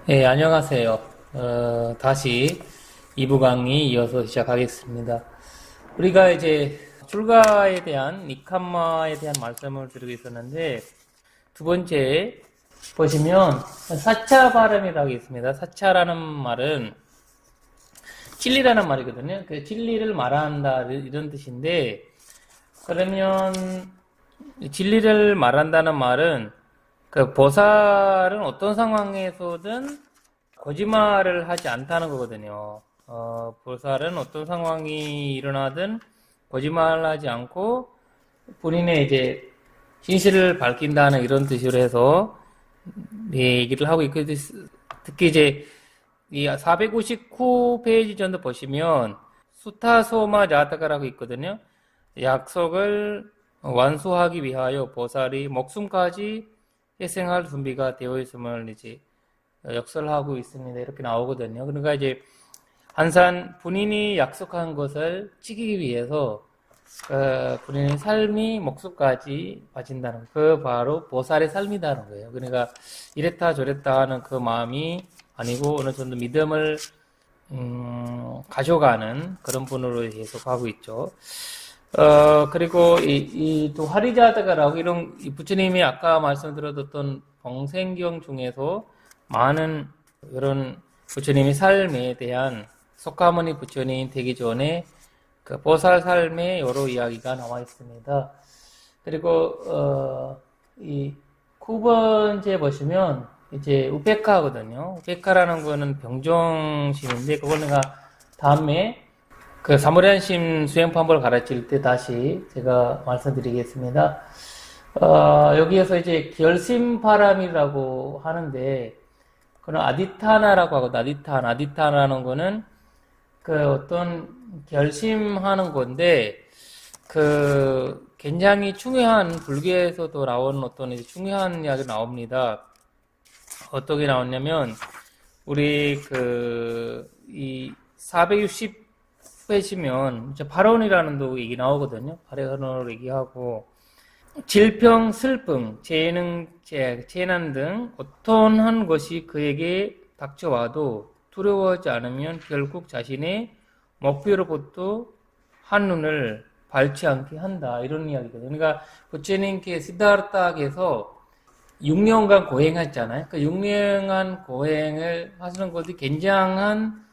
네, 안녕하세요. 다시 2부 강의 이어서 시작하겠습니다. 우리가 이제 출가에 대한 니캄마에 대한 말씀을 드리고 있었는데, 두 번째 보시면 사차 발음이라고 있습니다. 사차라는 말은 진리라는 말이거든요. 그 진리를 말한다 이런 뜻인데, 그러면 진리를 말한다는 말은 그 보살은 어떤 상황에서든 거짓말을 하지 않다는 거거든요. 보살은 어떤 상황이 일어나든 거짓말을 하지 않고 본인의 이제 진실을 밝힌다는 이런 뜻으로 해서 얘기를 하고 있고, 특히 이제 이 459페이지 정도 보시면 수타소마 자타카라고 있거든요. 약속을 완수하기 위하여 보살이 목숨까지 희생할 준비가 되어 있음을 이제 역설하고 있습니다. 이렇게 나오거든요. 그러니까 이제 항상 본인이 약속한 것을 지키기 위해서 본인의 삶이 목숨까지 바친다는 그 바로 보살의 삶이라는 거예요. 그러니까 이랬다 저랬다 하는 그 마음이 아니고 어느 정도 믿음을 가져가는 그런 분으로 해석하고 있죠. 그리고 또 하리자다가라고 이런 부처님이 아까 말씀드렸던 봉생경 중에서 많은 이런 부처님의 삶에 대한 석가모니 부처님 되기 전에 그 보살 삶의 여러 이야기가 나와 있습니다. 그리고 이 9번째 보시면 이제 우페카거든요. 우페카라는 거는 병정심인데 그거는 다음에 그 사무량심 수행법을 가르칠 때 다시 제가 말씀드리겠습니다. 여기에서 이제 결심바람이라고 하는데, 그는 아디타나라고 하거든요. 아디타나라는 거는 그 어떤 결심하는 건데, 그 굉장히 중요한 불교에서도 나오는 어떤 중요한 이야기 나옵니다. 어떻게 나왔냐면, 우리 이 460 빼시면 발언이라는 도 얘기 나오거든요. 발언을 얘기하고 질병, 슬픔, 재난 등 어떠한 것이 그에게 닥쳐와도 두려워하지 않으면 결국 자신의 목표로부터 한눈을 밟지 않게 한다. 이런 이야기거든요. 그러니까 부처님께 시다르타께서 6년간 고행했잖아요. 그 6년간 고행을 하시는 것이 굉장한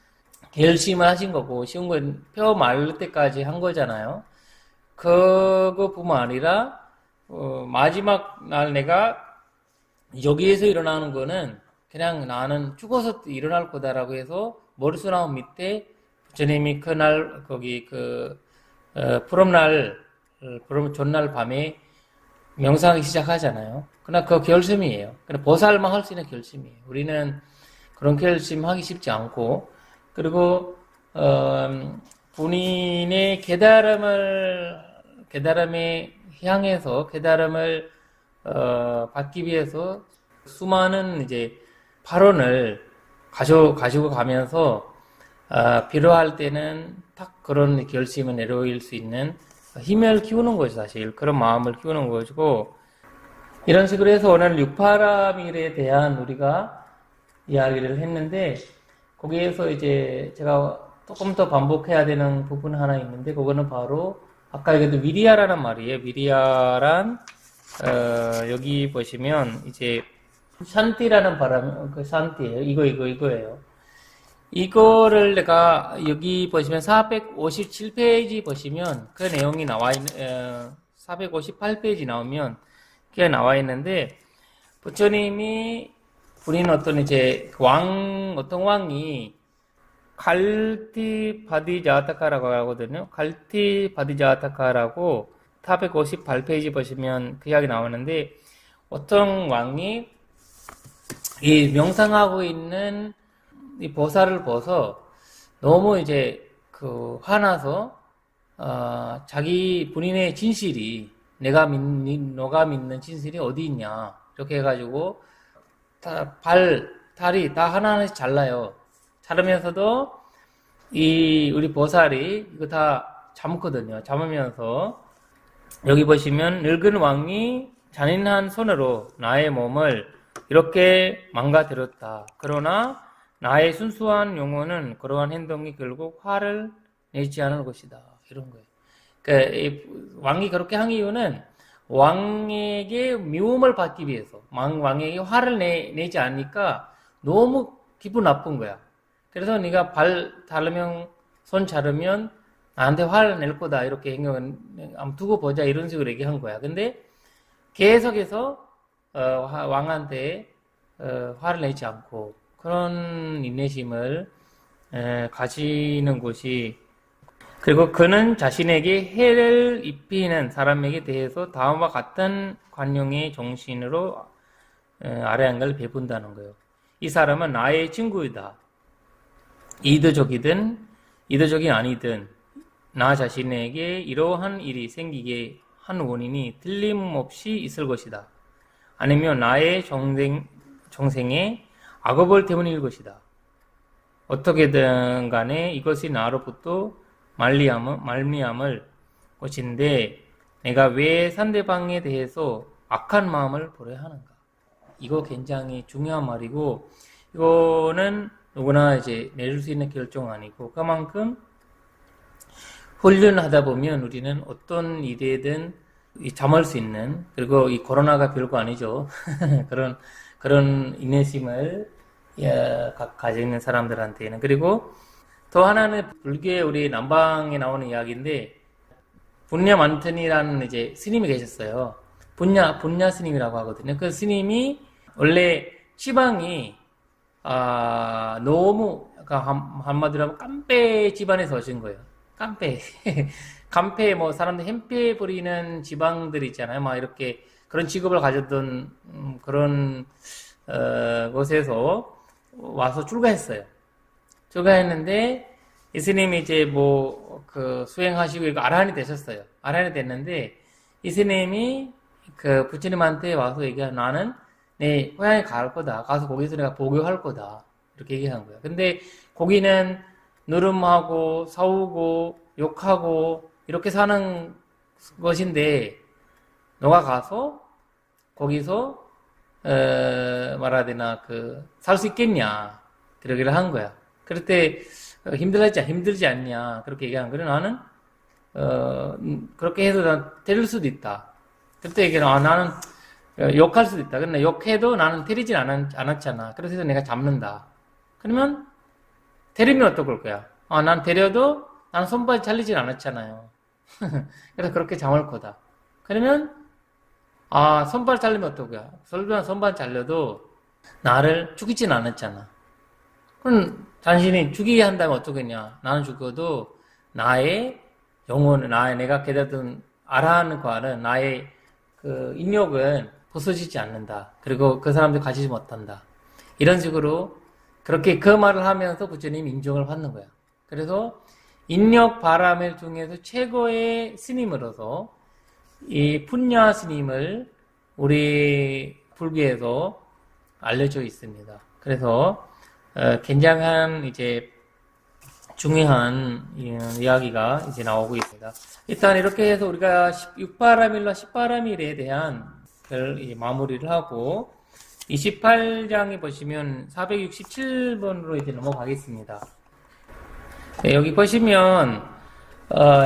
결심을 하신 거고, 쉬운 건 뼈 마를 때까지 한 거잖아요. 그거뿐만 아니라 마지막 날 내가 여기에서 일어나는 거는 그냥 나는 죽어서 일어날 거다라고 해서 머리수나무 밑에 부처님이 그날 거기 푸름날 전날 밤에 명상하기 시작하잖아요. 그러나 그 결심이에요. 그냥 보살만 할 수 있는 결심이에요. 우리는 그런 결심하기 쉽지 않고, 그리고 본인의 깨달음에 향해서 깨달음을 받기 위해서 수많은 이제 발언을 가지고 가면서 필요할 때는 딱 그런 결심을 내려올 수 있는 힘을 키우는 거죠. 사실 그런 마음을 키우는 것이고, 이런 식으로 해서 오늘 육파라밀에 대한 우리가 이야기를 했는데, 거기에서 이제 제가 조금 더 반복해야 되는 부분 하나 있는데, 그거는 바로 아까 얘기했던 위리아라는 말이에요. 위리아란 여기 보시면 이제 샨티라는 그 샨티예요. 이거예요. 이거를 내가 여기 보시면 457페이지 보시면 그 내용이 나와 있는 458페이지 나오면 그게 나와 있는데, 부처님이 본인 어떤 이제 어떤 왕이 갈티 바디자타카라고 하거든요. 갈티 바디자타카라고 458페이지 보시면 그 이야기 나오는데, 어떤 왕이 이 명상하고 있는 이 보살을 봐서 너무 이제 화나서 자기 본인의 진실이 너가 믿는 진실이 어디 있냐 이렇게 해가지고 다리 다 하나하나씩 잘라요. 자르면서도 우리 보살이 이거 다 참거든요. 참으면서 여기 보시면 늙은 왕이 잔인한 손으로 나의 몸을 이렇게 망가뜨렸다. 그러나 나의 순수한 영혼은 그러한 행동이 결국 화를 내지 않을 것이다. 이런 거예요. 그러니까 이 왕이 그렇게 한 이유는 왕에게 미움을 받기 위해서, 왕에게 화를 내지 않으니까 너무 기분 나쁜 거야. 그래서 네가 발 자르면, 손 자르면 나한테 화를 낼 거다. 이렇게 행동을 한번 두고 보자. 이런 식으로 얘기한 거야. 근데 계속해서 왕한테 화를 내지 않고 그런 인내심을 가지는 것이, 그리고 그는 자신에게 해를 입히는 사람에게 대해서 다음과 같은 관용의 정신으로 아뢰한걸 베푼다는 거예요. 이 사람은 나의 친구이다. 이도적이든 이도적이 아니든 나 자신에게 이러한 일이 생기게 한 원인이 틀림없이 있을 것이다. 아니면 나의 정생의 악업을 때문일 것이다. 어떻게든 간에 이것이 나로부터 말미암을 것인데 내가 왜 상대방에 대해서 악한 마음을 버려야 하는가? 이거 굉장히 중요한 말이고, 이거는 누구나 이제 내릴 수 있는 결정 아니고, 그만큼 훈련하다 보면 우리는 어떤 일에든 잠을 수 있는, 그리고 이 코로나가 별거 아니죠. 그런 인내심을 가지는 사람들한테는. 그리고 또 하나는 불교의 우리 남방에 나오는 이야기인데, 분냐 만튼이라는 이제 스님이 계셨어요. 분냐 스님이라고 하거든요. 그 스님이 원래 지방이 너무, 한마디로 하면 깜빼 집안에서 오신 거예요. 깜빼. 간패, 사람들 햄패 부리는 지방들 있잖아요. 막 이렇게 그런 직업을 가졌던 그런 곳에서 와서 출가했어요. 출가했는데 이 스님이 이제 수행하시고 이거 아라한이 되셨어요. 아라한이 됐는데 이 스님이 그 부처님한테 와서 얘기하는, 나는 내 고향에 갈 거다. 가서 거기서 내가 보교할 거다. 이렇게 얘기한 거예요. 근데 거기는 누름하고 싸우고 욕하고 이렇게 사는 것인데 너가 가서 거기서 말해야 되나 살 수 있겠냐 그러기를 한 거야. 그럴 때 힘들지 않냐 그렇게 얘기한 거예요. 나는 그렇게 해서 난 때릴 수도 있다. 그때 얘기는 나는 욕할 수도 있다. 근데 욕해도 나는 때리진 않았잖아. 그래서 내가 잡는다. 그러면 때리면 어떡할 거야? 난 때려도 나는 손발 잘리진 않았잖아요. 그래서 그렇게 잡을 거다. 그러면 손발 잘리면 어떡할 거야? 손발 잘려도 나를 죽이진 않았잖아. 그럼 당신이 죽이게 한다면 어떡하냐? 나는 죽어도 나의 영혼, 내가 깨닫은 아라하는 과는 나의 인욕은 부서지지 않는다. 그리고 그 사람들 가지지 못한다. 이런 식으로 그렇게 그 말을 하면서 부처님이 인정을 받는 거야. 그래서 인력 바라밀 중에서 최고의 스님으로서 이 푼야 스님을 우리 불교에서 알려져 있습니다. 그래서 굉장한 이제 중요한 이야기가 이제 나오고 있습니다. 일단 이렇게 해서 우리가 6바라밀과 10바라밀에 대한 마무리를 하고 28장에 보시면 467번으로 이제 넘어가겠습니다. 네, 여기 보시면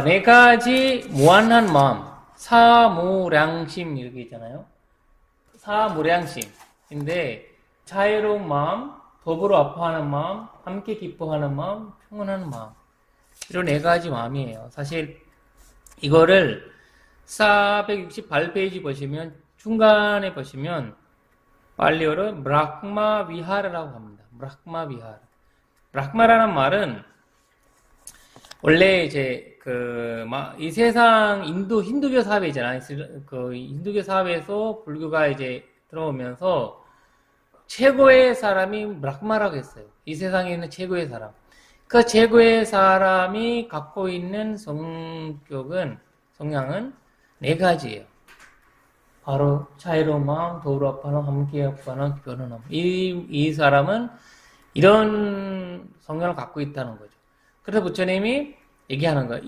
네 가지 무한한 마음, 사무량심 이렇게 있잖아요. 사무량심인데 자애로운 마음, 더불어 아파하는 마음, 함께 기뻐하는 마음, 평온한 마음, 이런 네 가지 마음이에요. 사실 이거를 468페이지 보시면 중간에 보시면 팔리어로 브라흐마 비하라라고 합니다. 브라흐마 비하라. 브라흐마라는 말은 원래 이제 이 세상 힌두교 사회 있잖아요. 힌두교 사회에서 불교가 이제 들어오면서 최고의 사람이 브라흐마라고 했어요. 이 세상에 있는 최고의 사람. 그 최고의 사람이 갖고 있는 성향은 네 가지예요. 바로 자애로운 마음, 더불어 아파하는, 함께 아파하는, 변호함. 이 사람은 이런 성향을 갖고 있다는 거죠. 그래서 부처님이 얘기하는 거예요.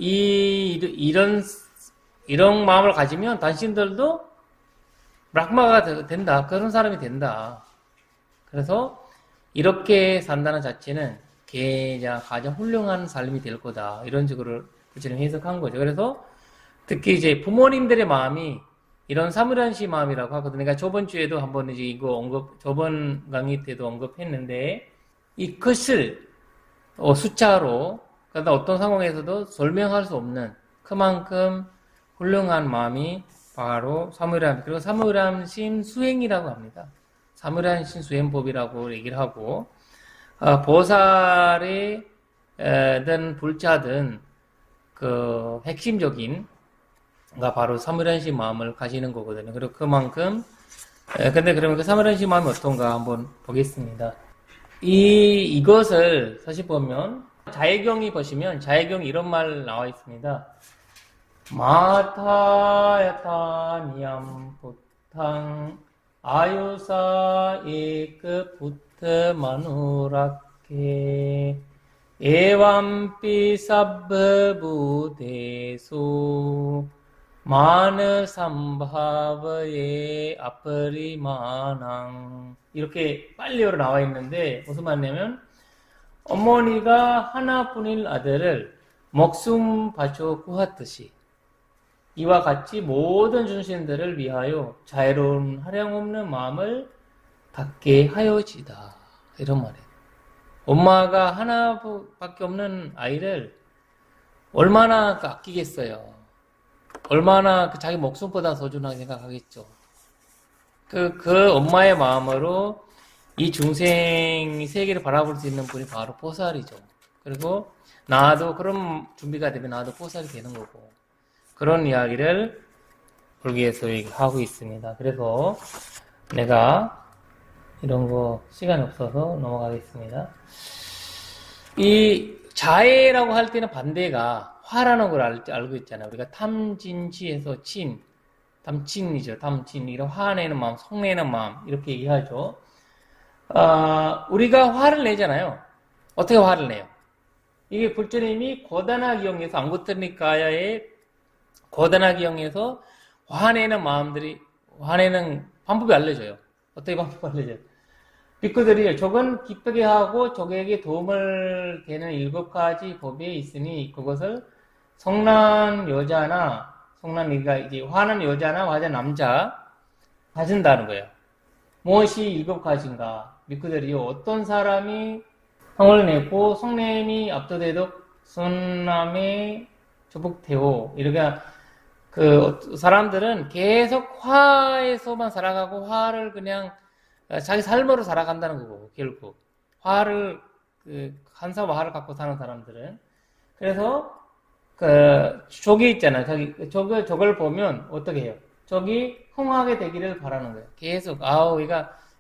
이런 마음을 가지면 당신들도 브라흐마가 된다. 그런 사람이 된다. 그래서 이렇게 산다는 자체는 가장 훌륭한 삶이 될 거다. 이런 식으로 부처님이 해석한 거죠. 그래서 특히 이제 부모님들의 마음이 이런 사무란시 마음이라고 하거든요. 그러니까 저번 주에도 한번 이제 저번 강의 때도 언급했는데, 이 것을 숫자로, 그러니까 어떤 상황에서도 설명할 수 없는 그만큼 훌륭한 마음이 바로 사무란, 그리고 사무란심 수행이라고 합니다. 사무란심 수행법이라고 얘기를 하고, 보살의 든 불자든 그 핵심적인 가 바로 사무란시 마음을 가지는 거거든요. 그리고 그만큼 근데 그러면 그 사무란시 마음이 어떤가 한번 보겠습니다. 이것을 사실 보면 자해경이 보시면 자해경 이런 말 나와 있습니다. 마타야타 니암 부탕 아유사 에크 부트 마누라케 에완피 sabba 부대수 마느 삼바바의 아프리마낭 이렇게 빨리어로 나와 있는데 무슨 말이냐면 어머니가 하나뿐인 아들을 목숨 바쳐 구했듯이 이와 같이 모든 중생들을 위하여 자애로운 하량없는 마음을 갖게 하여지다. 이런 말이에요. 엄마가 하나밖에 없는 아이를 얼마나 아끼겠어요. 얼마나 자기 목숨보다 소중하게 생각하겠죠. 그 엄마의 마음으로 이 중생 세계를 바라볼 수 있는 분이 바로 보살이죠. 그리고 나도 그런 준비가 되면 나도 보살이 되는 거고. 그런 이야기를 불교에서 하고 있습니다. 그래서 내가 이런 거 시간이 없어서 넘어가겠습니다. 이 자애라고 할 때는 반대가 화라는 걸 알고 있잖아요. 우리가 탐진치에서 탐진이죠. 탐진. 이런 화내는 마음, 성내는 마음 이렇게 얘기하죠. 우리가 화를 내잖아요. 어떻게 화를 내요? 이게 불처님이 고단하기용에서 안구트니까야의 고단하기용에서 화내는 방법이 알려줘요. 어떻게 방법이 알려줘요? 빅구들이 저건 기쁘게 하고 저에게 도움을 되는 7가지 법이 있으니 그것을 성난 여자나 그러니까 이제 화난 여자나 화난 남자 가진다는 거예요. 무엇이 7가지인가? 빅구들이 어떤 사람이 성을 내고 성냄이 압도되도록 선남에 조복되오. 이렇게 사람들은 계속 화에서만 살아가고 화를 그냥 자기 삶으로 살아간다는 거고, 결국. 한사와 화를 갖고 사는 사람들은. 그래서, 저기 있잖아요. 저걸 보면 어떻게 해요? 저기 흥하게 되기를 바라는 거예요. 계속,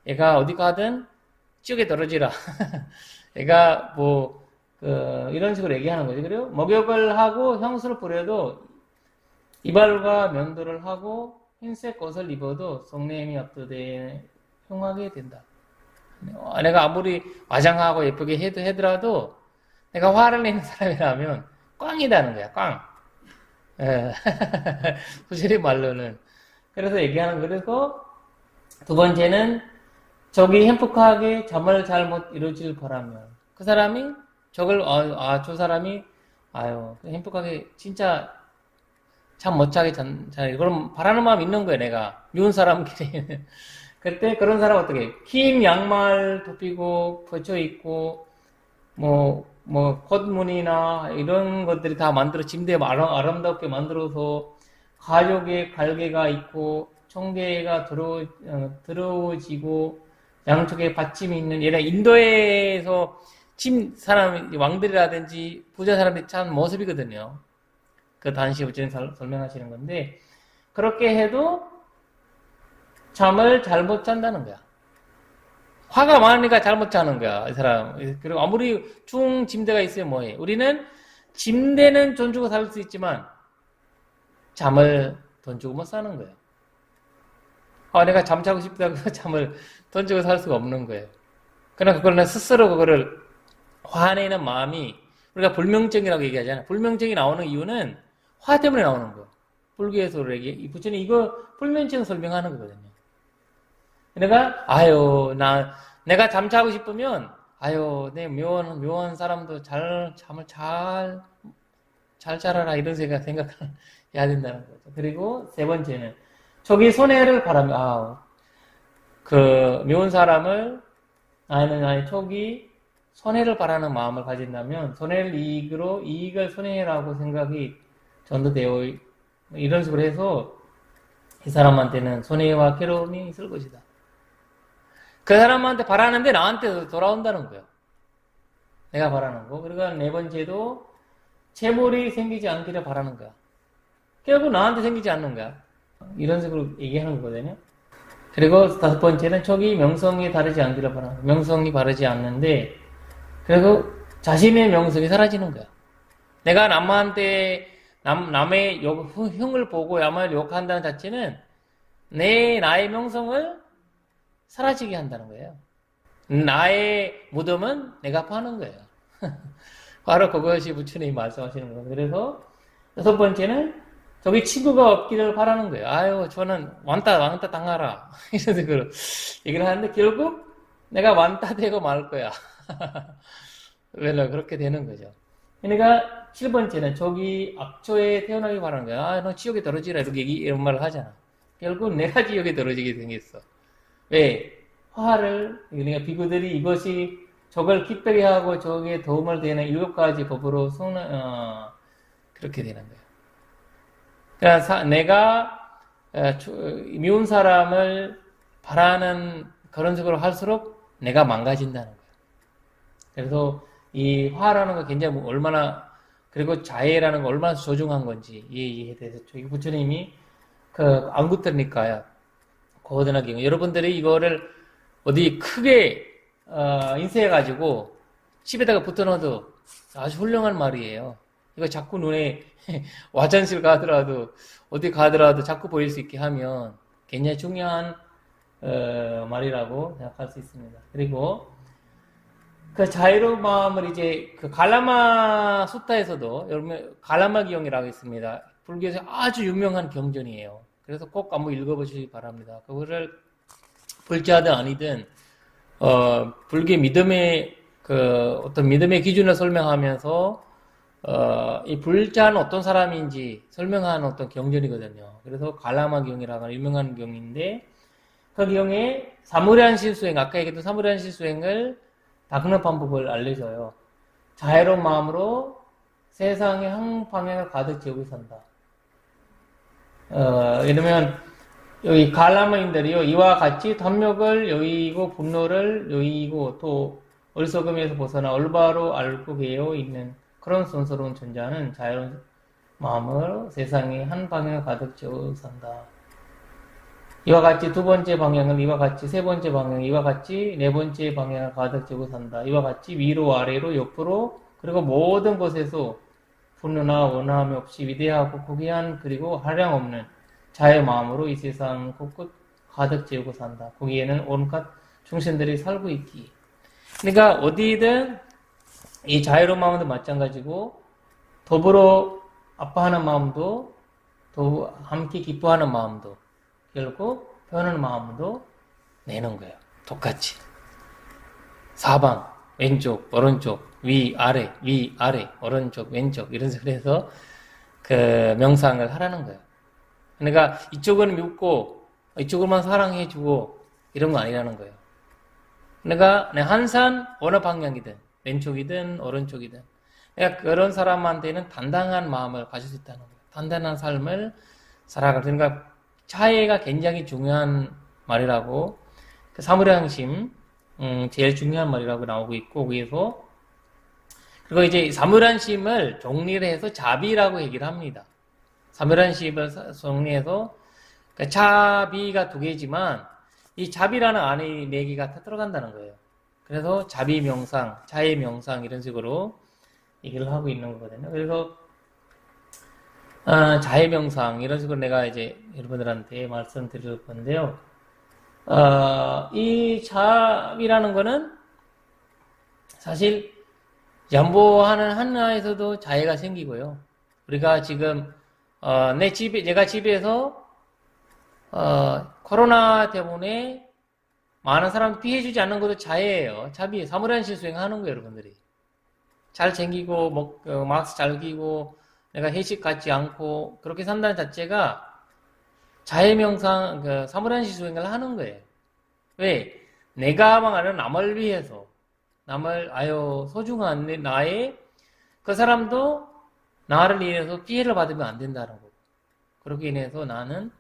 얘가 어디 가든 찌우게 떨어지라. 얘가 이런 식으로 얘기하는 거죠. 그리고 목욕을 하고 향수를 뿌려도 이발과 면도를 하고 흰색 옷을 입어도 성냄이 압도돼 흉하게 된다. 내가 아무리 화장하고 예쁘게 해더라도 내가 화를 내는 사람이라면 꽝이다는 거야. 꽝. 부실이 말로는. 그래서 얘기하는 거라서 두 번째는 저기 행복하게 잠을 잘 못 이루질 바라면 그 사람이 저 사람이 행복하게 진짜 잠 못 자게 그럼 바라는 마음 있는 거야. 내가 미운 사람끼리. 그때 그런 사람 어떻게 해? 흰 양말 덮이고 벗쳐 있고 콧무늬나 이런 것들이 다 침대에 아름답게 만들어서 가죽에 갈개가 있고 청개가 들어지고 양쪽에 받침이 있는 얘네 인도에서 왕들이라든지 부자 사람들이 참 모습이거든요. 그 단시 부처님 설명하시는 건데 그렇게 해도 잠을 잘 못 잔다는 거야. 화가 많으니까 잘 못 자는 거야, 이 사람. 그리고 아무리 침대가 있으면 뭐해? 우리는 침대는 돈 주고 살 수 있지만 잠을 돈 주고 못 사는 거예요. 내가 잠자고 싶다고 잠을 돈 주고 살 수가 없는 거예요. 그러나 그거는 스스로 그거를 화내는 마음이 우리가 불명증이라고 얘기하잖아요. 불명증이 나오는 이유는 화 때문에 나오는 거예요. 불교에서 부처님 이거 불명증 설명하는 거거든요. 내가 나 내가 잠자고 싶으면, 아유, 내 묘한 사람도 잠을 잘 자라라, 이런 생각을 해야 된다는 거죠. 그리고 세 번째는, 저기 손해를 바라면, 그 묘한 사람을, 아니, 저기 손해를 바라는 마음을 가진다면, 손해를 이익으로, 이익을 손해라고 생각이 전도되어, 이런 식으로 해서, 이 사람한테는 손해와 괴로움이 있을 것이다. 그 사람한테 바라는데 나한테 돌아온다는 거예요. 내가 바라는 거. 그리고 네 번째도 재물이 생기지 않기를 바라는 거야. 결국 나한테 생기지 않는 거야. 이런 식으로 얘기하는 거거든요. 그리고 다섯 번째는 저기 명성이 다르지 않기를 바라는 거야. 명성이 바르지 않는데, 그리고 자신의 명성이 사라지는 거야. 내가 남의 흉을 보고 남을 욕한다는 자체는 나의 명성을 사라지게 한다는 거예요. 나의 무덤은 내가 파는 거예요. 바로 그것이 부처님이 말씀하시는 거예요. 그래서 여섯 번째는 저기 친구가 없기를 바라는 거예요. 아유, 저는 왕따 당하라. 이런 식으로 얘기를 하는데 결국 내가 왕따 되고 말 거야. 왜 그렇게 되는 거죠. 그러니까 7번째는 저기 악초에 태어나기 바라는 거야. 아, 너 지옥에 떨어지라. 이런 말을 하잖아. 결국 내가 지옥에 떨어지게 생겼어. 왜? 그러니까 비구들이 이것이 저걸 기쁘게 하고 저기에 도움을 되는 7가지 법으로 그렇게 되는 거예요. 그러니까 내가 미운 사람을 바라는 그런 식으로 할수록 내가 망가진다는 거예요. 그래서 이 화라는 거 굉장히 얼마나, 그리고 자애라는 거 얼마나 소중한 건지 이해에 대해서 저기 부처님이 안구터니까요. 고고든하게 여러분들이 이거를 어디 크게 인쇄해가지고 집에다가 붙여놔도 아주 훌륭한 말이에요. 이거 자꾸 눈에 화장실 가더라도 어디 가더라도 자꾸 보일 수 있게 하면 굉장히 중요한 말이라고 생각할 수 있습니다. 그리고 그 자유로운 마음을 이제 그 갈라마 수타에서도 여러분 갈라마 기용이라고 있습니다. 불교에서 아주 유명한 경전이에요. 그래서 꼭 한번 읽어보시기 바랍니다. 그거를 불자든 아니든 불교 믿음의 어떤 믿음의 기준을 설명하면서 이 불자는 어떤 사람인지 설명하는 어떤 경전이거든요. 그래서 갈라마 경이라는 유명한 경인데 그 경에 사무리안시 수행, 아까 얘기했던 사무리안시 수행을 닦는 방법을 알려줘요. 자애로운 마음으로 세상의 한 방향을 가득 채우고 산다. 이러면 여기 갈라마인들이요, 이와 같이 탐욕을 여의고 분노를 여의고 또 어리석음에서 벗어나 올바로 알고 배어 있는 그런 순스러운 존재는 자유로운 마음으로 세상의 한 방향을 가득 채우고 산다. 이와 같이 두 번째 방향은 이와 같이 세 번째 방향, 이와 같이 네 번째 방향을 가득 채우고 산다. 이와 같이 위로 아래로 옆으로 그리고 모든 곳에서 분노나 원함이 없이 위대하고 고귀한 그리고 한량 없는 자의 마음으로 이 세상 곳곳 가득 채우고 산다. 거기에는 온갖 중생들이 살고 있기. 그러니까 어디든 이 자유로운 마음도 마찬가지고 더불어 아파하는 마음도 또 함께 기뻐하는 마음도 결국 표현하는 마음도 내는 거예요. 똑같이. 사방, 왼쪽, 오른쪽, 위, 아래, 오른쪽, 왼쪽 이런 식으로 해서 그 명상을 하라는 거예요. 그러니까 이쪽은 믿고 이쪽으로만 사랑해주고 이런 거 아니라는 거예요. 그러니까 항상 어느 방향이든 왼쪽이든 오른쪽이든 그러니까 그런 사람한테는 단단한 마음을 가질 수 있다는 거예요. 단단한 삶을 살아갈 그러니까 자애가 굉장히 중요한 말이라고 그 사무량심 제일 중요한 말이라고 나오고 있고 거기에서 그리고 이제 사무량심을 정리를 해서 자비라고 얘기를 합니다. 사무량심을 정리해서 그러니까 자비가 두 개지만 이 자비라는 안에 네 개가 다 들어간다는 거예요. 그래서 자비 명상, 자애 명상 이런 식으로 얘기를 하고 있는 거거든요. 그래서 자애 명상 이런 식으로 내가 이제 여러분들한테 말씀드릴 건데요. 이 자비라는 거는 사실 양보하는 하나에서도 자애가 생기고요. 우리가 지금 내가 집에서 코로나 때문에 많은 사람 피해주지 않는 것도 자해예요. 자비, 사무라이식 수행하는 거예요, 여러분들이. 잘 챙기고, 마스크 잘 끼고, 내가 회식 갖지 않고, 그렇게 산다는 자체가 자해명상, 사무라이식 수행을 하는 거예요. 왜? 내가 망하는 남을 위해서, 소중한 나의, 그 사람도 나를 인해서 피해를 받으면 안 된다는 거고. 그렇게 인해서 나는,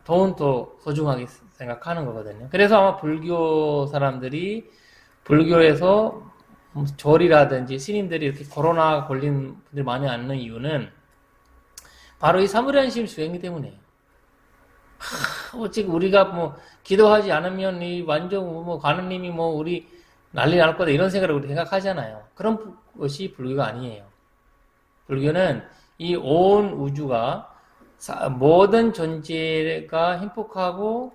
더욱더 소중하게 생각하는 거거든요. 그래서 아마 불교 사람들이, 불교에서 절이라든지 스님들이 이렇게 코로나 걸린 분들 많이 않는 이유는 바로 이 사무라이식 수행이 때문에. 어찌 우리가 기도하지 않으면 이 완전 관음님이 우리 난리 날 거다 이런 생각을 우리 생각하잖아요. 그런 것이 불교가 아니에요. 불교는 이 온 우주가 모든 존재가 행복하고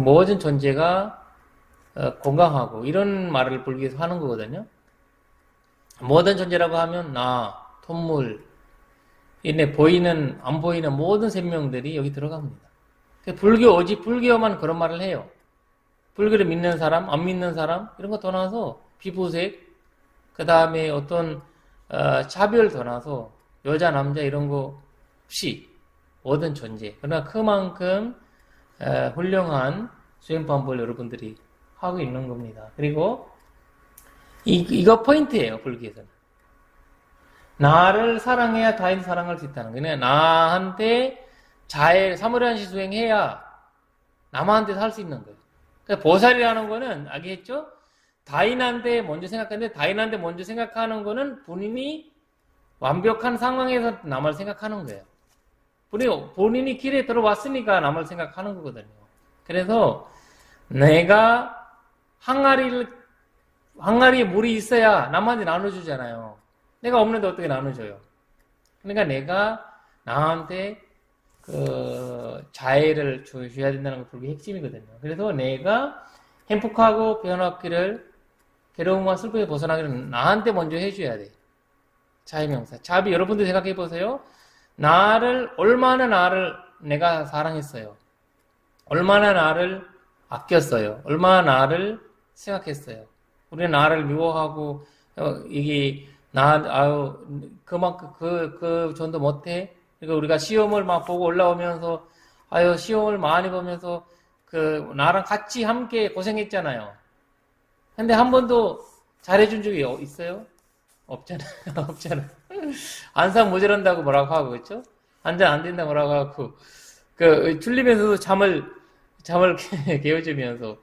모든 존재가 건강하고 이런 말을 불교에서 하는 거거든요. 모든 존재라고 하면 나, 동물, 보이는 안 보이는 모든 생명들이 여기 들어갑니다. 오직 불교만 그런 말을 해요. 불교를 믿는 사람, 안 믿는 사람 이런 거 떠나서 피부색, 그 다음에 어떤 차별 떠나서 여자, 남자 이런 거 없이 모든 존재. 그러나 그만큼 훌륭한 수행 방법을 여러분들이 하고 있는 겁니다. 그리고 이거 포인트예요, 불교에서는. 나를 사랑해야 타인을 사랑할 수 있다는 거예요. 나한테 사무라이식 수행해야 남한테 살 수 있는 거예요. 그러니까 보살이라는 거는 알겠죠? 타인한테 먼저 생각하는데 타인한테 먼저 생각하는 거는 본인이 완벽한 상황에서 남을 생각하는 거예요. 본인이 길에 들어왔으니까 남을 생각하는 거거든요. 그래서 내가 항아리에 물이 있어야 남한테 나눠주잖아요. 내가 없는데 어떻게 나눠줘요? 그러니까 내가 나한테 자애를 줘야 된다는 게 불교의 핵심이거든요. 그래서 내가 행복하고 변화기를 괴로움과 슬픔에 벗어나기를 나한테 먼저 해줘야 돼. 자애명사. 자비, 여러분들 생각해 보세요. 얼마나 나를 내가 사랑했어요. 얼마나 나를 아꼈어요. 얼마나 나를 생각했어요. 우리는 나를 미워하고, 그만큼 그 정도 못해? 그러니까 우리가 시험을 막 보고 올라오면서, 시험을 많이 보면서, 나랑 같이 함께 고생했잖아요. 근데 한 번도 잘해준 적이 있어요? 없잖아요. 없잖아요. 안상 모자란다고 뭐라고 하고, 그렇죠? 안전 안 된다고 뭐라고 하고, 틀리면서도 잠을 깨워주면서,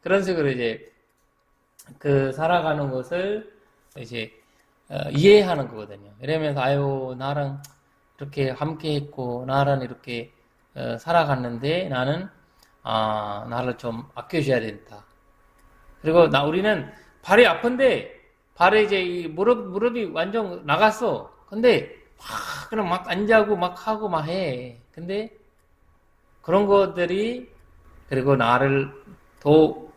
그런 식으로 이제, 살아가는 것을 이제, 이해하는 거거든요. 이러면서, 나랑 이렇게 함께 했고, 나랑 이렇게, 살아갔는데, 나는, 나를 좀 아껴줘야 된다. 그리고 우리는 발이 아픈데, 발에 이제 무릎이 완전 나갔어. 근데, 그냥 막 앉아고 막 하고 막 해. 근데, 그런 것들이, 그리고 나를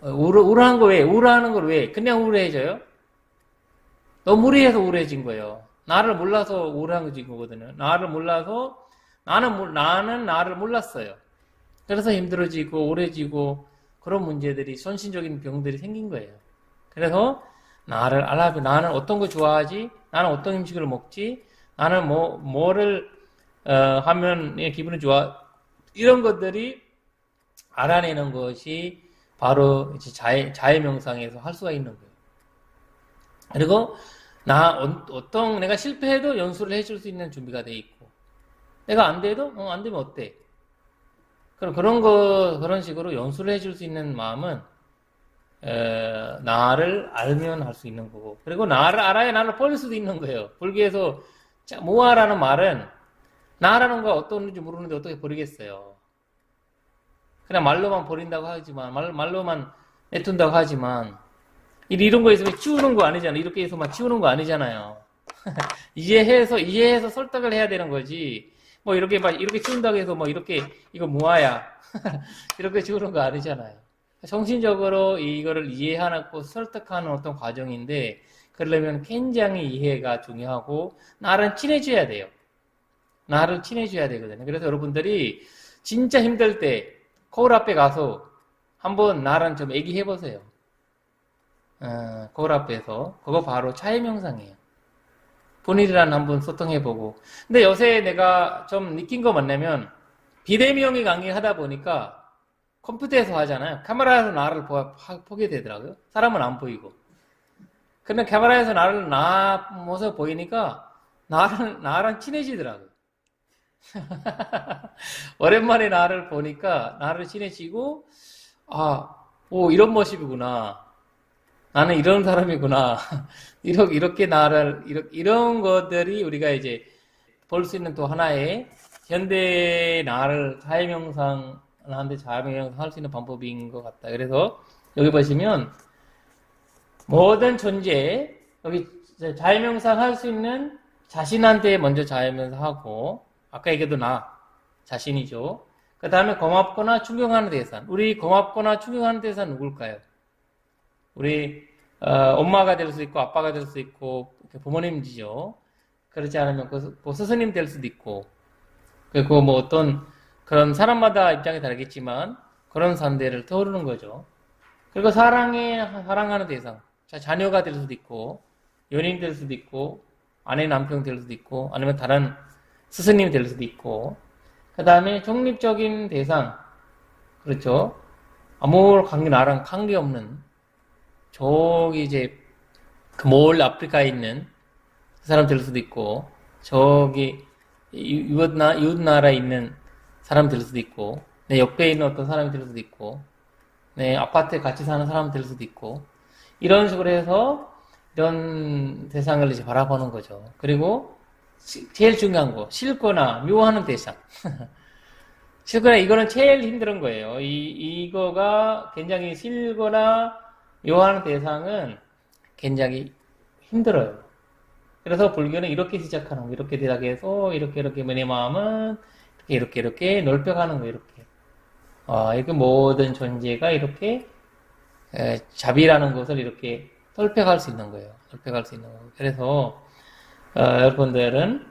우울한 거 왜? 우울하는 걸 왜? 그냥 우울해져요? 너무 무리해서 우울해진 거예요. 나를 몰라서 우울해진 거거든요. 나를 몰라서, 나는 나를 몰랐어요. 그래서 힘들어지고, 우울해지고, 그런 문제들이, 손신적인 병들이 생긴 거예요. 그래서, 나를 알아보, 나는 어떤 거 좋아하지? 나는 어떤 음식을 먹지? 나는 뭐를, 하면 기분이 좋아? 이런 것들이 알아내는 것이 바로 이제 자해 명상에서 할 수가 있는 거예요. 그리고, 내가 실패해도 연수를 해줄 수 있는 준비가 돼 있고, 내가 안 돼도, 안 되면 어때? 그런 식으로 연수를 해줄 수 있는 마음은, 나를 알면 할 수 있는 거고, 그리고 나를 알아야 나를 버릴 수도 있는 거예요. 불교에서 모아라는 말은 나라는 거 어떤지 모르는데 어떻게 버리겠어요. 그냥 말로만 버린다고 하지만, 말로만 내둔다고 하지만, 이런 거 있으면 치우는 거 아니잖아요. 이렇게 해서만 치우는 거 아니잖아요. 이해해서 설득을 해야 되는 거지. 이렇게 치운다고 해서 이거 뭐야. 이렇게 치우는 거 아니잖아요. 정신적으로 이거를 이해하고 설득하는 어떤 과정인데, 그러려면 굉장히 이해가 중요하고, 나를 친해져야 돼요. 나를 친해져야 되거든요. 그래서 여러분들이 진짜 힘들 때, 거울 앞에 가서 한번 나랑 좀 얘기해 보세요. 거울 앞에서. 그거 바로 차이명상이에요. 본인이랑 한번 소통해보고. 근데 요새 내가 좀 느낀 거 뭐냐면, 비대면이 강의하다 보니까 컴퓨터에서 하잖아요. 카메라에서 나를 보게 되더라고요. 사람은 안 보이고. 근데 카메라에서 나 모습 보이니까 나랑 친해지더라고요. 오랜만에 나를 보니까 나를 친해지고, 이런 모습이구나. 나는 이런 사람이구나. 이렇게 이런 것들이 우리가 이제 볼 수 있는 또 하나의 현대 나를 나한테 자유명상 할 수 있는 방법인 것 같다. 그래서 여기 보시면 모든 존재, 여기 자유명상 할 수 있는 자신한테 먼저 자유명상하고, 아까 얘기해도 나 자신이죠. 그 다음에 고맙거나 충격하는 대상. 우리 고맙거나 충격하는 대상 누굴까요? 우리 엄마가 될 수 있고 아빠가 될 수 있고 부모님이죠. 그렇지 않으면 그 스승님 될 수도 있고, 그리고 뭐 어떤 그런 사람마다 입장이 다르겠지만 그런 상대를 떠오르는 거죠. 그리고 사랑하는 대상. 자녀가 될 수도 있고 연인 될 수도 있고 아내 남편 될 수도 있고 아니면 다른 스승님이 될 수도 있고, 그 다음에 중립적인 대상. 그렇죠. 아무 나랑 관계없는 저기 이제 그 멀 아프리카에 있는 그 사람 될 수도 있고, 저기 이웃 나라에 있는 사람 될 수도 있고, 내 옆에 있는 어떤 사람이 될 수도 있고, 내 아파트에 같이 사는 사람 될 수도 있고, 이런 식으로 해서 이런 대상을 이제 바라보는 거죠. 그리고 제일 중요한 거, 싫거나 미워하는 대상. 싫거나, 이거는 제일 힘든 거예요. 이거가 굉장히 싫거나 미워하는 대상은 굉장히 힘들어요. 그래서 불교는 이렇게 시작하는 거예요. 이렇게 대답해서 이렇게 내 마음은 이렇게 넓혀가는 거예요. 이렇게 모든 존재가 이렇게 자비라는 것을 이렇게 넓혀갈 수 있는 거예요. 그래서 여러분들은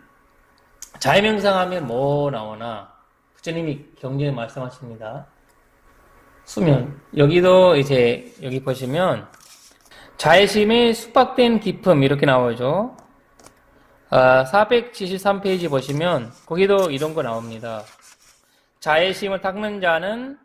자유명상하면 뭐 나오나? 부처님이 경전에 말씀하십니다. 수면. 여기도 이제 여기 보시면 자애심의 숙박된 기품 이렇게 나오죠. 473페이지 보시면 거기도 이런 거 나옵니다. 자애심을 닦는 자는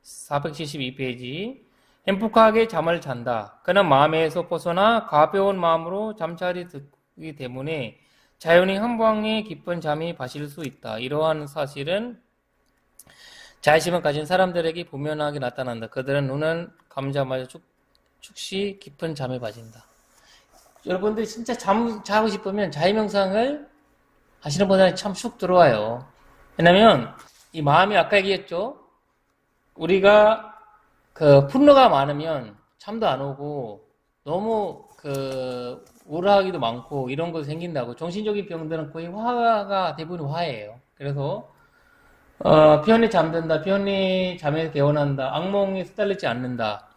472페이지 행복하게 잠을 잔다. 그는 마음에서 벗어나 가벼운 마음으로 잠자리 듣기 때문에 자연히 한 방에 깊은 잠이 빠질 수 있다. 이러한 사실은 자애심을 가진 사람들에게 분명하게 나타난다. 그들은 눈을 감자마자 즉시 깊은 잠에 빠진다. 여러분들 진짜 자고 싶으면 자유명상을 하시는 분들은 참 쑥 들어와요. 왜냐면 이 마음이 아까 얘기했죠. 우리가 분노가 많으면 잠도 안 오고 너무 우울하기도 많고 이런 거 생긴다고. 정신적인 병들은 거의 화가 대부분 화예요. 그래서 편히 잠든다, 편히 잠에서 개운한다, 악몽에 시달리지 않는다.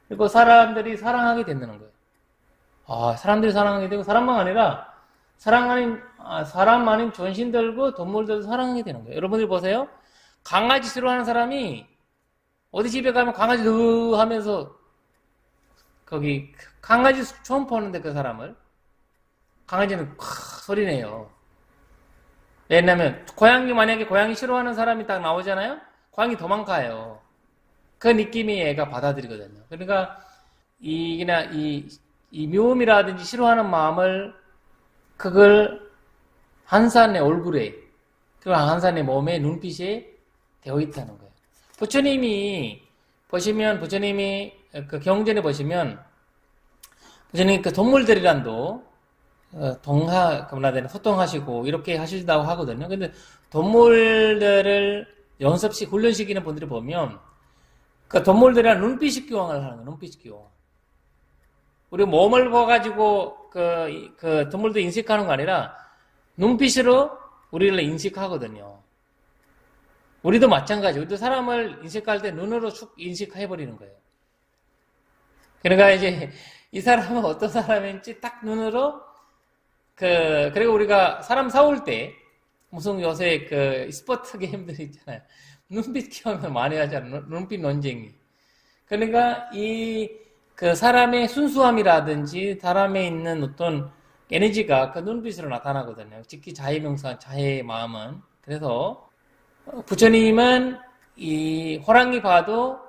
그리고 사람들이 사랑하게 된다는 거예요. 사람들이 사랑하게 되고, 사람만 아니라 사람 아닌 전신들고 동물들도 사랑하게 되는 거예요. 여러분들 보세요. 강아지 싫어하는 사람이 어디 집에 가면 강아지 하면서 거기 강아지 처음 보는데 그 사람을 강아지는 소리내요. 왜냐면 만약에 고양이 싫어하는 사람이 딱 나오잖아요. 고양이 도망가요. 그 느낌이 애가 받아들이거든요. 그러니까 이 미움이라든지 싫어하는 마음을 그걸 한산의 얼굴에, 그 한산의 몸에, 눈빛에 되어 있다는 거예요. 부처님이 그 경전에 보시면 부처님 그 동물들이랑도 소통하시고 이렇게 하시다고 하거든요. 근데 동물들을 연습식, 훈련시키는 분들이 보면 그 동물들이랑 눈빛 교환을 하는 거예요. 눈빛 교환. 우리 몸을 봐가지고 그 동물도 인식하는 거 아니라 눈빛으로 우리를 인식하거든요. 우리도 마찬가지. 우리도 사람을 인식할 때 눈으로 쭉 인식해버리는 거예요. 그러니까 이제 이 사람은 어떤 사람인지 딱 눈으로 그리고 우리가 사람 사올 때 무슨 요새 스포츠 게임들 있잖아요. 눈빛 키우면 많이 하잖아요. 눈빛 논쟁이. 그러니까 그 사람의 순수함이라든지 사람에 있는 어떤 에너지가 그 눈빛으로 나타나거든요. 특히 자해명상, 자해의 마음은. 그래서 부처님은 이 호랑이 봐도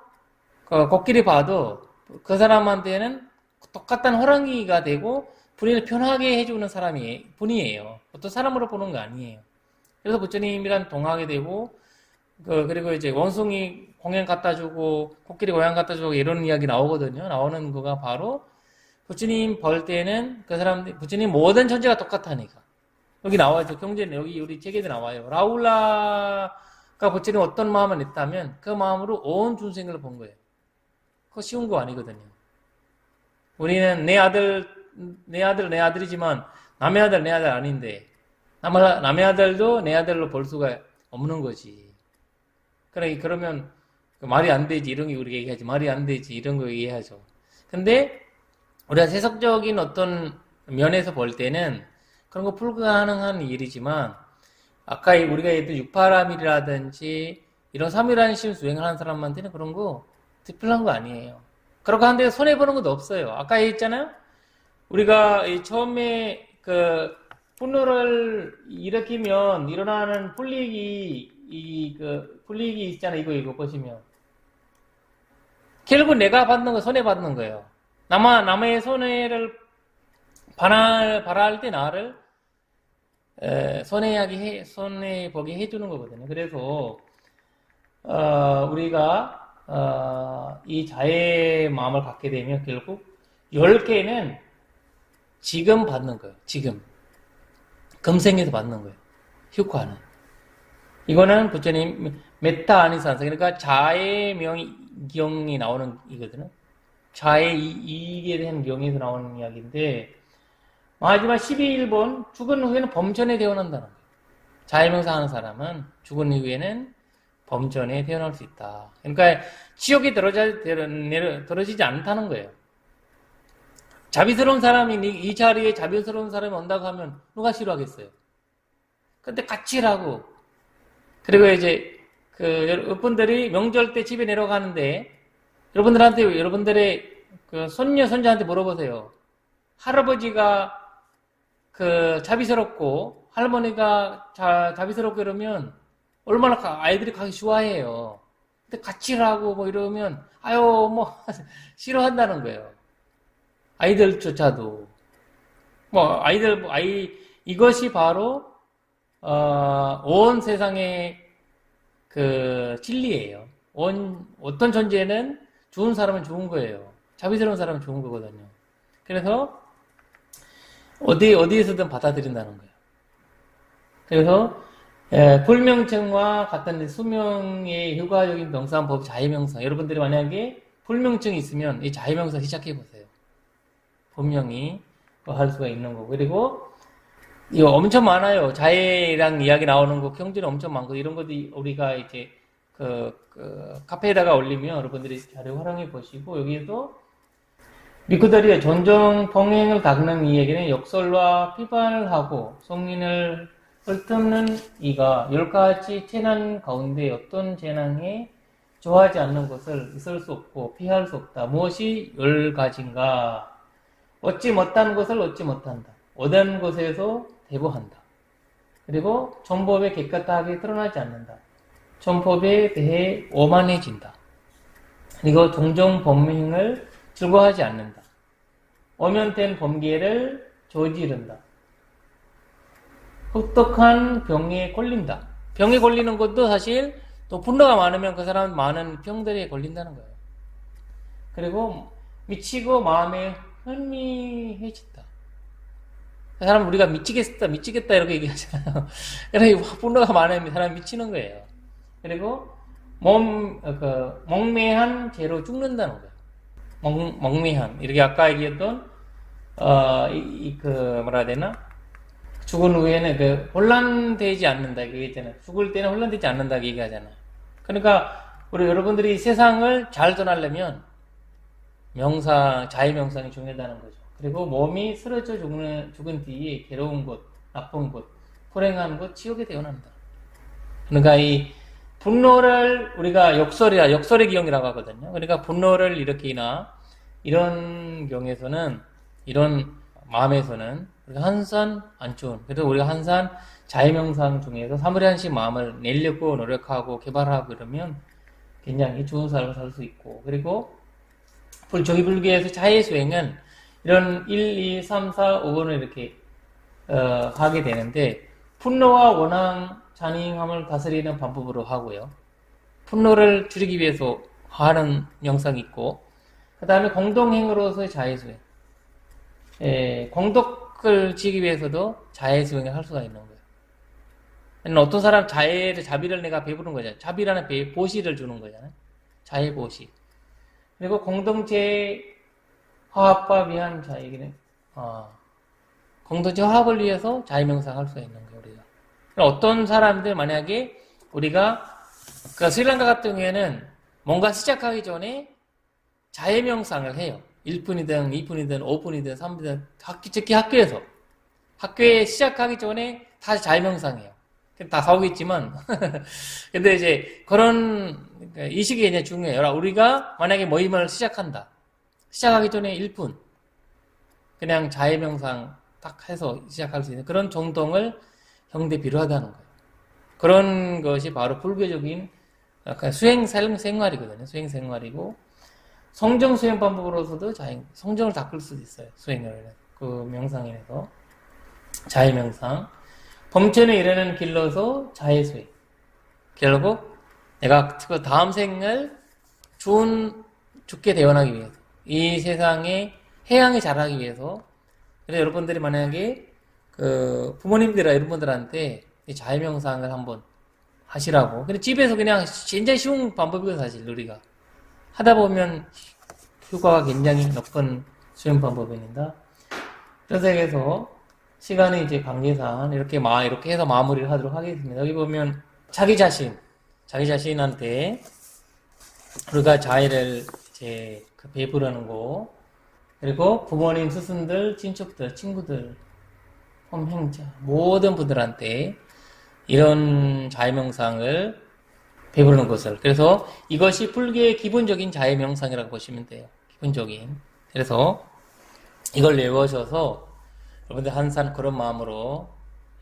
그 코끼리 봐도 그 사람한테는 똑같은 호랑이가 되고 분위기를 편하게 해주는 분이에요. 어떤 사람으로 보는 거 아니에요. 그래서 부처님이랑 동하게 되고 그리고 이제 원숭이 공양 갖다 주고 코끼리 공양 갖다 주고 이런 이야기 나오거든요. 나오는 거가 바로 부처님 볼 때는 그 사람들 부처님 모든 존재가 똑같다니까. 여기 나와요. 경제는 여기 우리 책에도 나와요. 라울라가 부처님 어떤 마음을 냈다면 그 마음으로 온 중생을 본 거예요. 그거 쉬운 거 아니거든요. 우리는 내 아들이지만 남의 아들 내 아들 아닌데 남의 아들도 내 아들로 볼 수가 없는 거지. 그러면 말이 안 되지 이런 게 우리가 얘기하지. 말이 안 되지 이런 거 얘기하죠. 근데 우리가 세속적인 어떤 면에서 볼 때는 그런 거 불가능한 일이지만 아까 우리가 얘기했던 육파람이라든지 이런 삼일안심 수행을 하는 사람한테는 그런 거 특별한 거 아니에요. 그렇고 한데 손해보는 것도 없어요. 아까 얘기했잖아요. 우리가 처음에 그 분노를 일으키면 일어나는 불이익이 불이익이 있잖아요. 이거 보시면 결국 내가 받는 거 손해받는 거예요. 남의 손해를 바랄 때 나를 손해보게 해주는 거거든요. 그래서 우리가 이 자애의 마음을 갖게 되면 결국 10개는 지금 받는 거예요. 지금 금생에서 받는 거예요. 효과는 이거는 부처님 메타 아니산사 그러니까 자의 경이 나오는 이거든요. 자의 이익에 대한 경에서 나오는 이야기인데 마지막 12일본 죽은 후에는 범전에 태어난다는 거예요. 자해명상 하는 사람은 죽은 후에는 범전에 태어날 수 있다. 그러니까 지옥에 떨어지지 않다는 거예요. 자비스러운 사람이 이 자리에 자비스러운 사람이 온다고 하면 누가 싫어하겠어요? 근데 같이 일하고 그리고 이제 여러분들이 명절 때 집에 내려가는데 여러분들의 그 손녀 손자한테 물어보세요. 할아버지가 자비스럽고 할머니가 자비스럽고 이러면 얼마나 아이들이 가기 좋아해요. 근데 같이 일하고 뭐 이러면 싫어한다는 거예요. 아이들조차도 이것이 바로 온 세상의 그 진리예요. 어떤 존재는 좋은 사람은 좋은 거예요. 자비스러운 사람은 좋은 거거든요. 그래서 어디에서든 받아들인다는 거예요. 그래서 불명증과 같은 수명의 효과적인 명상법 자해명상. 여러분들이 만약에 불명증이 있으면 이 자해명상 시작해 보세요. 분명히 할 수가 있는 거고. 그리고 이거 엄청 많아요. 자해랑 이야기 나오는 거 경전이 엄청 많고 이런 것도 우리가 이제 카페에다가 올리면 여러분들이 자료 활용해 보시고 여기에도 미쿠다리의 전정 봉행을 닦는 이 얘기는 역설과 비판을 하고 성인을 헐뜯는 이가 10가지 재난 가운데 어떤 재난에 좋아하지 않는 것을 있을 수 없고 피할 수 없다. 무엇이 10가지인가? 얻지 못한 것을 얻지 못한다. 얻은 것에서 대보한다. 그리고 전법에 깨끗하게 드러나지 않는다. 전법에 대해 오만해진다. 그리고 종종 범행을 즐거워하지 않는다. 오면된 범계를 저지른다. 혹독한 병에 걸린다. 병에 걸리는 것도 사실 또 분노가 많으면 그 사람은 많은 병들에 걸린다는 거예요. 그리고 미치고 마음에 흥미해진다. 그 사람 우리가 미치겠다 이렇게 얘기하잖아요. 그래서 분노가 많으면 사람이 미치는 거예요. 그리고 멍매한 죄로 죽는다는 거예요. 멍매한 이렇게 아까 얘기했던 뭐라 해야 되나? 죽은 후에는 혼란되지 않는다 얘기했잖아요. 죽을 때는 혼란되지 않는다 얘기하잖아요. 그러니까 우리 여러분들이 세상을 잘 전하려면 자해 명상이 중요하다는 거죠. 그리고 몸이 쓰러져 죽은 뒤에 괴로운 곳, 나쁜 곳, 불행한 곳, 지옥에 태어난다. 그러니까 분노를 우리가 역설의 기형이라고 하거든요. 그러니까 분노를 일으키나 이런 경우에서는, 이런 마음에서는 우리가 항상 안 좋은, 그래서 우리가 항상 자해명상 중에서 사무리한식 마음을 내려고 노력하고 개발하고 그러면 굉장히 좋은 삶을 살 수 있고, 그리고 저희 불교에서 자해 수행은 이런 1, 2, 3, 4, 5번을 이렇게 하게 되는데, 분노와 원한, 잔인함을 다스리는 방법으로 하고요. 분노를 줄이기 위해서 하는 영상이 있고, 그 다음에 공동행으로서의 자해수행. 공덕을 지기 위해서도 자해수행을 할 수가 있는 거예요. 어떤 사람 자비를 내가 베푸는 거잖아요. 자비라는 보시를 주는 거잖아요. 자해보시. 그리고 공동체 화합과 위한 자에게는, 공동체 화합을 위해서 자해명상 할 수가 있는 거예요, 우리가. 어떤 사람들, 만약에 우리가, 스리랑카 같은 경우에는 뭔가 시작하기 전에 자해명상을 해요. 1분이든 2분이든 5분이든 3분이든, 특히 학교에 시작하기 전에 다 자해명상해요. 다 사오겠지만, 근데 이제 그런 이식이 굉장히 중요해요. 우리가 만약에 모임을 시작한다. 시작하기 전에 1분, 그냥 자해명상 딱 해서 시작할 수 있는 그런 정동을 형대 필요하다는 거예요. 그런 것이 바로 불교적인 약간 수행생활이거든요. 수행생활이고, 성정 수행 방법으로서도 성정을 닦을 수도 있어요. 수행을, 명상에서. 자해명상. 범천에 이르는 길로서 자해수행. 결국, 내가 그 다음 생을 좋게 대원하기 위해서, 이 세상에 해양에 자라기 위해서, 그래서 여러분들이 만약에 부모님들이나 이런 분들한테 이 자해명상을 한번 하시라고. 근데 집에서 그냥 굉장히 쉬운 방법이거든요, 사실, 우리가. 하다 보면 효과가 굉장히 높은 수행 방법입니다. 그래서 시간이 이제 관계상 이렇게 해서 마무리를 하도록 하겠습니다. 여기 보면 자기 자신한테 우리가 자해를 이제 베푸라는 거, 그리고 부모님, 스승들, 친척들, 친구들, 형제, 모든 분들한테 이런 자해명상을 베푸는 것을. 그래서 이것이 불교의 기본적인 자해명상이라고 보시면 돼요. 기본적인. 그래서 이걸 외우셔서 여러분들 항상 그런 마음으로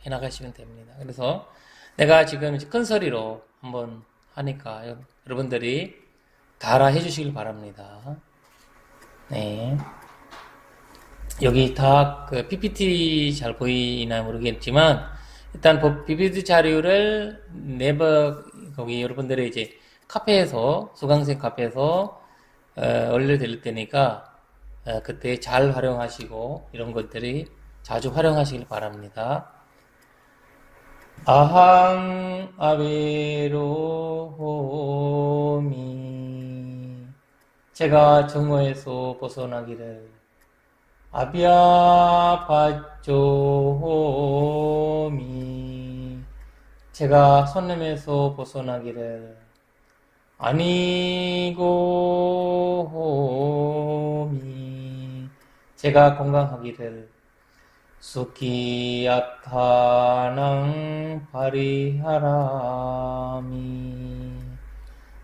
해나가시면 됩니다. 그래서 내가 지금 큰 소리로 한번 하니까 여러분들이 따라 해주시길 바랍니다. 네. 여기 다 PPT 잘 보이나 모르겠지만, 일단 PPT 자료를 거기 여러분들이 이제 수강생 카페에서 올려드릴 테니까, 그때 잘 활용하시고, 이런 것들이 자주 활용하시길 바랍니다. 아항 아베로호미, 제가 정오에서 벗어나기를, 아비아바조호미, 제가 손님에서 벗어나기를, 아니고호미, 제가 건강하기를, 수키야타낭 바리하라미,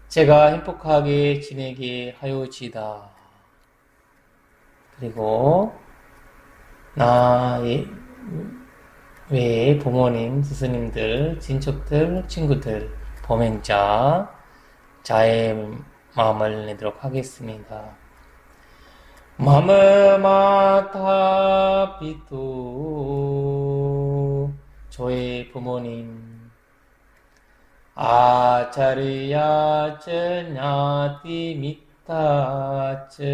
제가 행복하게 지내게 하여지다. 그리고 나 외에 부모님, 스승님들, 친척들, 친구들, 범행자, 자의 마음을 내도록 하겠습니다. 마마타피투, 저의 부모님, 아차리야체 냐티 미타체,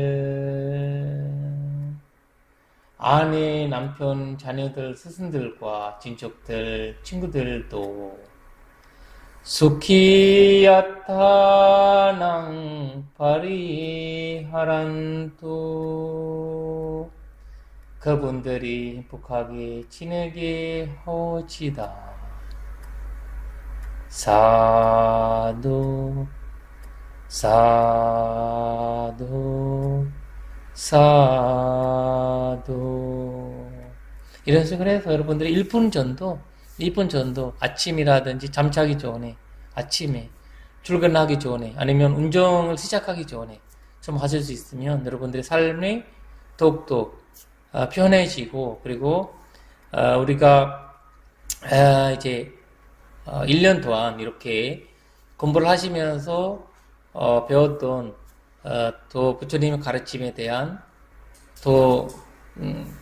아내, 남편, 자녀들, 스승들과 친척들, 친구들도 수키야타낭 파리하란투, 그분들이 행복하게 지내게 하오지다. 사두 사두 사두. 이런 식으로 해서 여러분들이 1분 전도 아침이라든지 잠자기 전에, 아침에 출근하기 전에 아니면 운전을 시작하기 전에 좀 하실 수 있으면 여러분들의 삶이 더욱더 편해지고 그리고 우리가 이제 1년 동안 이렇게 공부를 하시면서 배웠던 또 부처님의 가르침에 대한 또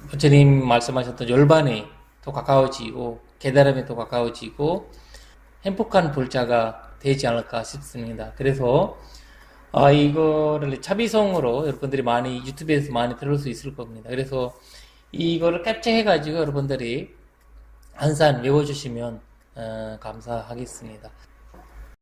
부처님 말씀하셨던 열반에 더 가까워지고 깨달음에 더 가까워지고 행복한 불자가 되지 않을까 싶습니다. 그래서 이거를 차비송으로 여러분들이 많이 유튜브에서 많이 들을 수 있을 겁니다. 그래서 이거를 캡처해가지고 여러분들이 항상 외워주시면 감사하겠습니다.